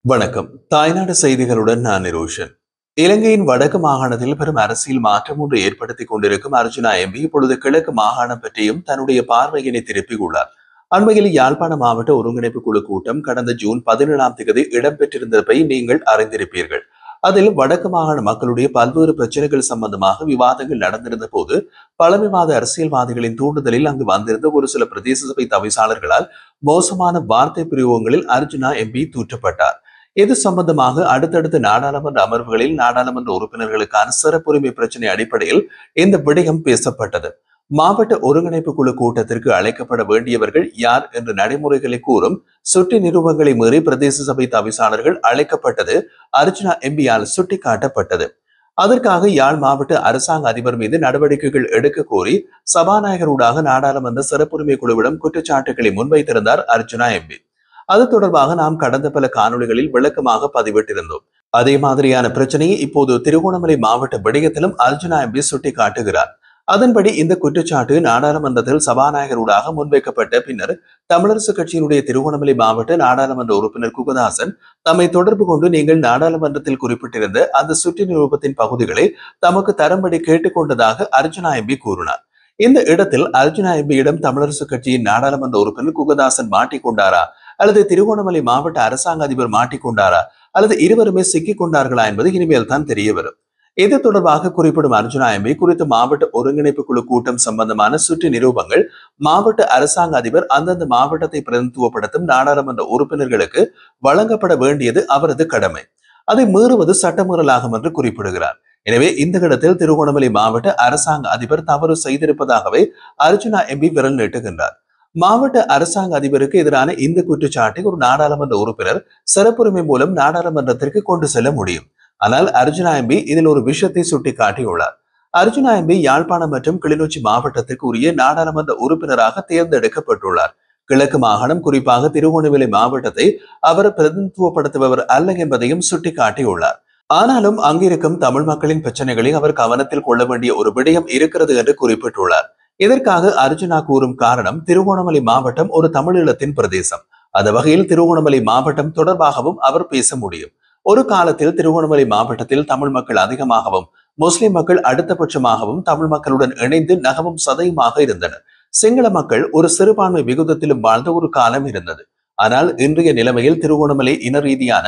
வணக்கம். தாய்நாடு செய்திகளுடன் நான் நிரோஷன். இலங்கையின் வடக்கு மாகாணத்தில் பெரும் அரசியல் மாற்றம் ஒன்று ஏற்படுத்திக் கொண்டிருக்கும் அர்ஜுனா எம்பி இப்பொழுது கிழக்கு மாகாணம் பற்றியும் தன்னுடைய பார்வையினை திருப்பியுள்ளார். அண்மையில் யாழ்ப்பாண மாவட்ட ஒருங்கிணைப்பு குழு கூட்டம் கடந்த ஜூன் 17ஆம் தேதி இடம்பெற்றிருந்ததை நீங்கள் அறிந்திருப்பீர்கள். அதில் வடக்கு மாகாண மக்களுடைய பல்வேறு பிரச்சனைகள் சம்பந்தமாக விவாதங்கள் நடந்திருந்த போது பழமைவாத அரசியல்வாதிகளின் தூண்டுதலில் அங்கு வந்திருந்த ஒரு சில பிரதேச சபை தவிசாளர்களால் மோசமான வார்த்தை பிரயோகங்களில் அர்ஜுனா எம்பி தூற்றப்பட்டார். இது சம்பந்தமாக அடுத்தடுத்த நாடாளுமன்ற அமர்வுகளில் நாடாளுமன்ற உறுப்பினர்களுக்கான சிறப்புரிமை பிரச்சனை அடிப்படையில் இந்த விடயம் பேசப்பட்டது. மாவட்ட ஒருங்கிணைப்பு குழு கூட்டத்திற்கு அழைக்கப்பட வேண்டியவர்கள் யார் என்ற நடைமுறைகளை கூறும் சுட்டி நிறுவனங்களை மீறி பிரதேச சபை தவிசாளர்கள் அழைக்கப்பட்டது அர்ஜுனா எம்பியால் சுட்டிக்காட்டப்பட்டது. அதற்காக யாழ் மாவட்ட அரசாங்க அதிபர் மீது நடவடிக்கைகள் எடுக்க கோரி சபாநாயகரூடாக நாடாளுமன்ற சிறப்புரிமை குழுவிடம் குற்றச்சாட்டுகளை முன்வைத்திருந்தார் அர்ஜுனா எம்பி. அது தொடர்பாக நாம் கடந்த பல காணொளிகளில் விளக்கமாக பதிவிட்டிருந்தோம். அதே மாதிரியான பிரச்சனையை இப்போது திருகோணமலை மாவட்ட விடயத்திலும் அர்ஜுனா எம்பி சுட்டிக்காட்டுகிறார். அதன்படி இந்த குற்றச்சாட்டு நாடாளுமன்றத்தில் சபாநாயகரூடாக முன்வைக்கப்பட்ட பின்னர் தமிழரசு கட்சியினுடைய திருகோணமலை மாவட்ட நாடாளுமன்ற உறுப்பினர் குகதாசன் தம்மை தொடர்பு கொண்டு நீங்கள் நாடாளுமன்றத்தில் குறிப்பிட்டிருந்த அந்த சுற்றி நிரூபத்தின் பகுதிகளை தமக்கு தரும்படி கேட்டுக்கொண்டதாக அர்ஜுனா எம்பி கூறினார். இந்த இடத்தில் அர்ஜுனா எம்பியிடம் தமிழரசு கட்சியின் நாடாளுமன்ற உறுப்பினர் குகதாசன் மாட்டிக்கொண்டாரா அல்லது திருகோணமலை மாவட்ட அரசாங்க அதிபர் மாட்டிக்கொண்டாரா அல்லது இருவருமே சிக்கிக் கொண்டார்களா என்பது இனிமேல் தான் தெரிய வரும். இது தொடர்பாக குறிப்பிடும் அர்ஜுனா எம்பி குறித்து மாவட்ட ஒருங்கிணைப்பு குழு கூட்டம் சம்பந்தமான சுற்றி நிரூபங்கள் மாவட்ட அரசாங்க அதிபர் அந்தந்த மாவட்டத்தை பிரதிநிதித்துவப்படுத்தும் நாடாளுமன்ற உறுப்பினர்களுக்கு வழங்கப்பட வேண்டியது அவரது கடமை. அதை மீறுவது சட்டமீறலாகும் என்று குறிப்பிடுகிறார். எனவே இந்த இடத்தில் திருகோணமலை மாவட்ட அரசாங்க அதிபர் தவறு செய்திருப்பதாகவே அர்ஜுனா எம்பி விரல் நீட்டுகின்றார். மாவட்ட அரசாங்க அதிபருக்கு எதிரான இந்த குற்றச்சாட்டை ஒரு நாடாளுமன்ற உறுப்பினர் சிறப்புரிமை மூலம் நாடாளுமன்றத்திற்கு கொண்டு செல்ல முடியும். ஆனால் அர்ஜுனா எம்பி இதில் ஒரு விஷயத்தை சுட்டி காட்டியுள்ளார். அர்ஜுனா எம்பி யாழ்ப்பாணம் மற்றும் கிளிநொச்சி மாவட்டத்திற்கு உரிய நாடாளுமன்ற உறுப்பினராக தேர்ந்தெடுக்கப்பட்டுள்ளார். கிழக்கு மாகாணம் குறிப்பாக திருகோணமலை மாவட்டத்தை அவர் பிரதிநிதித்துவப்படுத்துபவர் அல்ல என்பதையும் சுட்டி காட்டியுள்ளார். ஆனாலும் அங்கிருக்கும் தமிழ் மக்களின் பிரச்சனைகளை அவர் கவனத்தில் கொள்ள வேண்டிய ஒரு விடயம் இருக்கிறது என்று குறிப்பிட்டுள்ளார். இதற்காக அர்ஜுனா கூறும் காரணம் திருகோணமலை மாவட்டம் ஒரு தமிழீழத்தின் பிரதேசம். அந்த வகையில் திருகோணமலை மாவட்டம் தொடர்பாகவும் அவர் பேச முடியும். ஒரு காலத்தில் திருகோணமலை மாவட்டத்தில் தமிழ் மக்கள் அதிகமாகவும் முஸ்லிம் மக்கள் அடுத்தபட்சமாகவும் தமிழ் மக்களுடன் இணைந்து நகவும் சதையுமாக இருந்தனர். சிங்கள மக்கள் ஒரு சிறுபான்மை விகுதத்திலும் வாழ்ந்த ஒரு காலம் இருந்தது. ஆனால் இன்றைய நிலைமையில் திருகோணமலை இன ரீதியான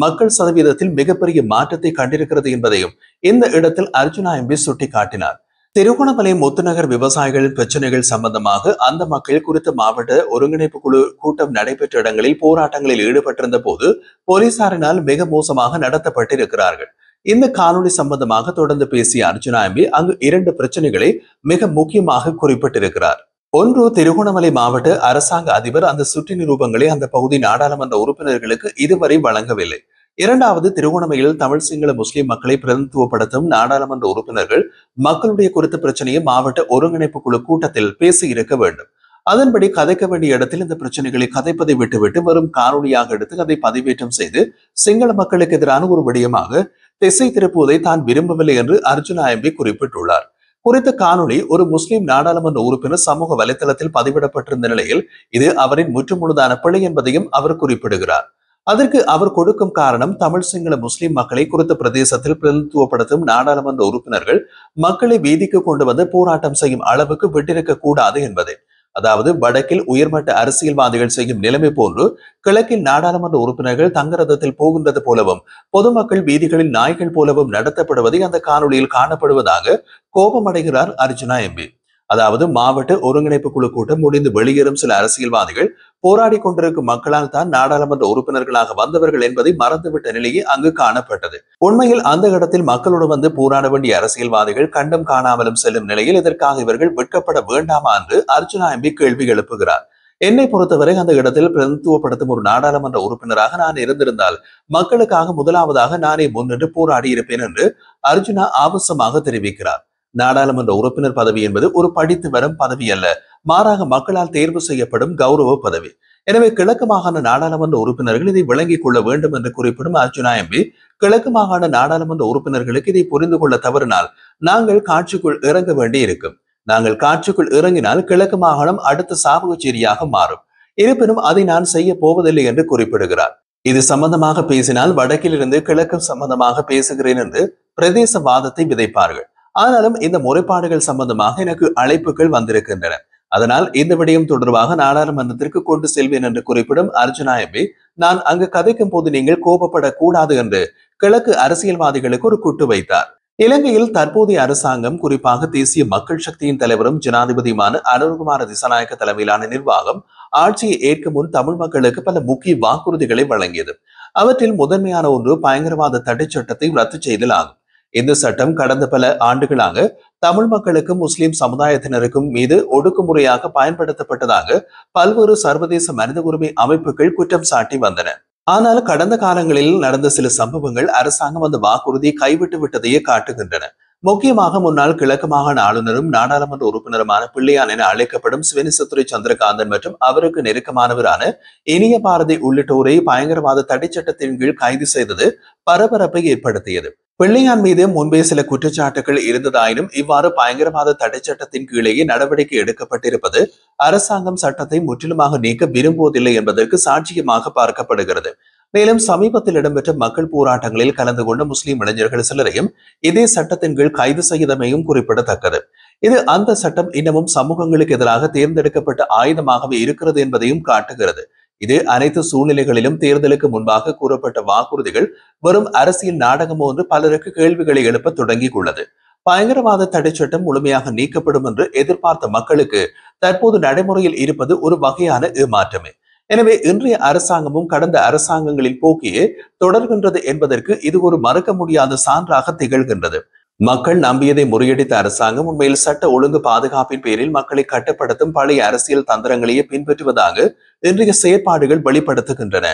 மக்கள் சதவீதத்தில் மிகப்பெரிய மாற்றத்தை கண்டிருக்கிறது என்பதையும் இந்த இடத்தில் அர்ஜுனா எம்பி சுட்டிக்காட்டினார். திருகோணமலை முத்துநகர் விவசாயிகளின் பிரச்சனைகள் சம்பந்தமாக அந்த மக்கள் குறித்த மாவட்ட ஒருங்கிணைப்பு குழு கூட்டம் நடைபெற்ற இடங்களில் போராட்டங்களில் ஈடுபட்டிருந்த போது போலீசாரினால் மிக மோசமாக நடத்தப்பட்டிருக்கிறார்கள். இந்த காணொலி சம்பந்தமாக தொடர்ந்து பேசிய அர்ஜுனா எம்பி அங்கு 2 பிரச்சனைகளை மிக முக்கியமாக குறிப்பிட்டிருக்கிறார். ஒன்று, திருகோணமலை மாவட்ட அரசாங்க அதிபர் அந்த சுற்றி நிரூபங்களை அந்த பகுதி நாடாளுமன்ற உறுப்பினர்களுக்கு இதுவரை வழங்கவில்லை. இரண்டாவது, திருகோணமலையில் தமிழ் சிங்கள முஸ்லிம் மக்களை பிரதிநிதித்துவப்படுத்தும் நாடாளுமன்ற உறுப்பினர்கள் மக்களுடைய குறித்த பிரச்சனையை மாவட்ட ஒருங்கிணைப்பு குழு கூட்டத்தில் பேசி இருக்க வேண்டும். அதன்படி கதைக்க வேண்டிய இடத்தில் இந்த பிரச்சனைகளை கதைப்பதை விட்டுவிட்டு வரும் காணொலியாக எடுத்து அதை பதிவேற்றம் செய்து சிங்கள மக்களுக்கு எதிரான ஒரு விடயமாக திசை திருப்புவதை தான் விரும்பவில்லை என்று அர்ஜுனா எம்பி குறிப்பிட்டுள்ளார். குறித்த காணொலி ஒரு முஸ்லிம் நாடாளுமன்ற உறுப்பினர் சமூக வலைதளத்தில் பதிவிடப்பட்டிருந்த நிலையில் இது அவரின் முற்றுமுழுதான பிழை என்பதையும் அவர் குறிப்பிடுகிறார். அதற்கு அவர் கொடுக்கும் காரணம் தமிழ் சிங்கள முஸ்லிம் மக்களை குறித்த பிரதேசத்தில் பிரதிநிதித்துவப்படுத்தும் நாடாளுமன்ற உறுப்பினர்கள் மக்களை வீதிக்கு கொண்டு வந்து போராட்டம் செய்யும் அளவுக்கு விட்டிருக்க கூடாது என்பதே. அதாவது வடக்கில் உயர்மட்ட அரசியல்வாதிகள் செய்யும் நிலைமை போன்று கிழக்கில் நாடாளுமன்ற உறுப்பினர்கள் தங்க ரதத்தில் போகின்றது போலவும் பொதுமக்கள் வீதிகளில் நாய்கள் போலவும் நடத்தப்படுவதை அந்த காணொலியில் காணப்படுவதாக கோபமடைகிறார் அர்ஜுனா எம்பி. அதாவது மாவட்ட ஒருங்கிணைப்பு குழு கூட்டம் முடிந்து வெளியேறும் சில அரசியல்வாதிகள் போராடி கொண்டிருக்கும் மக்களால் தான் நாடாளுமன்ற உறுப்பினர்களாக வந்தவர்கள் என்பதை மறந்துவிட்ட நிலையே அங்கு காணப்பட்டது. உண்மையில் அந்த இடத்தில் மக்களோடு வந்து போராட வேண்டிய அரசியல்வாதிகள் கண்டம் காணாமலும் செல்லும் நிலையில் இதற்காக இவர்கள் வெட்கப்பட வேண்டாமா என்று அர்ஜுனா எம்பி கேள்வி எழுப்புகிறார். என்னை பொறுத்தவரை அந்த இடத்தில் பிரதிநிதித்துவப்படுத்தும் ஒரு நாடாளுமன்ற உறுப்பினராக நான் இருந்திருந்தால் மக்களுக்காக முதலாவதாக நானே முன்னின்று போராடி இருப்பேன் என்று அர்ஜுனா ஆபாசமாக தெரிவிக்கிறார். நாடாளுமன்ற உறுப்பினர் பதவி என்பது ஒரு படித்து வரும் பதவி அல்ல, மாறாக மக்களால் தேர்வு செய்யப்படும் கௌரவ பதவி. எனவே கிழக்கு மாகாண நாடாளுமன்ற உறுப்பினர்கள் இதை விளங்கிக் கொள்ள வேண்டும் என்று குறிப்பிடும் அர்ஜுனா எம்பி கிழக்கு மாகாண நாடாளுமன்ற உறுப்பினர்களுக்கு இதை புரிந்து கொள்ள தவறினால் நாங்கள் காட்சிக்குள் இறங்க வேண்டி இருக்கும். நாங்கள் காட்சிக்குள் இறங்கினால் கிழக்கு மாகாணம் அடுத்த சாவகச்சேரியாக மாறும். இருப்பினும் அதை நான் செய்ய போவதில்லை என்று குறிப்பிடுகிறார். இது சம்பந்தமாக பேசினால் வடக்கிலிருந்து கிழக்கு சம்பந்தமாக பேசுகிறேன் என்று பிரதேசவாதத்தை விதைப்பார்கள். ஆனாலும் இந்த முறைப்பாடுகள் சம்பந்தமாக எனக்கு அழைப்புகள் வந்திருக்கின்றன. அதனால் இந்த விடயம் தொடர்பாக நாடாளுமன்றத்திற்கு கொண்டு செல்வேன் என்று குறிப்பிடும் அர்ஜுனா எம்பி, நான் அங்கு கதைக்கும் போது நீங்கள் கோபப்படக்கூடாது என்று கிழக்கு அரசியல்வாதிகளுக்கு ஒரு குட்டு வைத்தார். இலங்கையில் தற்போதைய அரசாங்கம், குறிப்பாக தேசிய மக்கள் சக்தியின் தலைவரும் ஜனாதிபதியுமான அனுர்குமார திசாநாயக்க தலைமையிலான நிர்வாகம் ஆட்சியை ஏற்கும் முன் தமிழ் மக்களுக்கு பல முக்கிய வாக்குறுதிகளை வழங்கியது. அவற்றில் முதன்மையான ஒன்று பயங்கரவாத தடை சட்டத்தை ரத்து செய்தல் ஆகும். இந்த சட்டம் கடந்த பல ஆண்டுகளாக தமிழ் மக்களுக்கும் முஸ்லிம் சமுதாயத்தினருக்கும் மீது ஒடுக்குமுறையாக பயன்படுத்தப்பட்டதாக பல்வேறு சர்வதேச மனித உரிமை அமைப்புகள் குற்றம் சாட்டி வந்தன. ஆனால் கடந்த காலங்களில் நடந்த சில சம்பவங்கள் அரசாங்கம் அந்த வாக்குறுதியை கைவிட்டு விட்டதையே காட்டுகின்றன. முக்கியமாக முன்னாள் கிழக்கு மாகாண ஆளுநரும் நாடாளுமன்ற உறுப்பினருமான பிள்ளையான் என அழைக்கப்படும் சிவனிசத்துறை சந்திரகாந்தன் மற்றும் அவருக்கு நெருக்கமானவரான இனிய பாரதி உள்ளிட்டோரை பயங்கரவாத தடை சட்டத்தின் கீழ் கைது செய்தது பரபரப்பை ஏற்படுத்தியது. பிள்ளையான் மீது முன்பே சில குற்றச்சாட்டுகள் இருந்ததாயினும் இவ்வாறு பயங்கரவாத தடை சட்டத்தின் கீழேயே நடவடிக்கை எடுக்கப்பட்டிருப்பது அரசாங்கம் சட்டத்தை முற்றிலுமாக நீக்க விரும்புவதில்லை என்பதற்கு சாட்சியமாக பார்க்கப்படுகிறது. மேலும் சமீபத்தில் இடம்பெற்ற மக்கள் போராட்டங்களில் கலந்து கொண்ட முஸ்லிம் இளைஞர்கள் சிலரையும் இதே சட்டத்தின் கீழ் கைது செய்தமையும் குறிப்பிடத்தக்கது. இது அந்த சட்டம் இன்னமும் சமூகங்களுக்கு எதிராக தேர்ந்தெடுக்கப்பட்ட ஆயுதமாகவே இருக்கிறது என்பதையும் காட்டுகிறது. இது அனைத்து சூழ்நிலைகளிலும் தேர்தலுக்கு முன்பாக கூறப்பட்ட வாக்குறுதிகள் வெறும் அரசியல் நாடகம் ஒன்று பலருக்கு கேள்விகளை எழுப்ப தொடங்கியுள்ளது. பயங்கரவாத தடை சட்டம் முழுமையாக நீக்கப்படும் என்று எதிர்பார்த்த மக்களுக்கு தற்போது நடைமுறையில் இருப்பது ஒரு வகையான ஏமாற்றமே. எனவே இன்றைய அரசாங்கமும் கடந்த அரசாங்கங்களின் போக்கியே தொடர்கின்றது என்பதற்கு இது ஒரு மறுக்க முடியாத சான்றாக திகழ்கின்றது. மக்கள் நம்பியதை முறியடித்த அரசாங்கம் உண்மையில் சட்ட ஒழுங்கு பாதுகாப்பின் பேரில் மக்களை கட்டுப்படுத்தும் பழைய அரசியல் தந்திரங்களையே பின்பற்றுவதாக இன்றைய செயற்பாடுகள் வெளிப்படுத்துகின்றன.